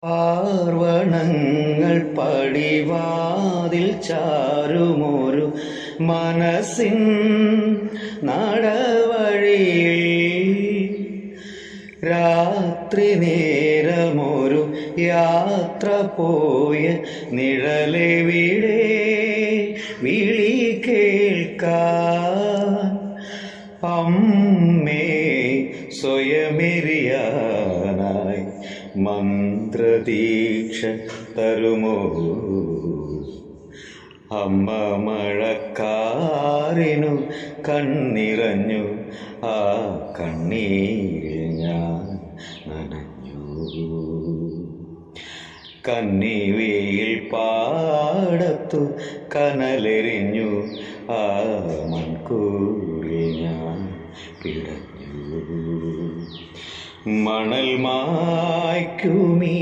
പാർവണങ്ങൾ പടിവാതിൽ ചാരുമൊരു മനസ്സിൻ നടവഴിയിൽ രാത്രി നേരമൊരു യാത്ര പോയ നിഴലെവിടെ വിളി കേൾക്കാൻ അമ്മേ സ്വയമെരിയാനായി മന്ത്രദീക്ഷ തരുമോ അമ്മ മഴക്കാറിനു കണ്ണിറഞ്ഞു ആ കണ്ണീരിൽ ഞാൻ നനഞ്ഞു കന്നിവെയിൽ പാടത്തു കനലെറിഞ്ഞു ആ മൺകൂരിൽ ഞാൻ പിടഞ്ഞു മണൽ മായ്ക്കുമീ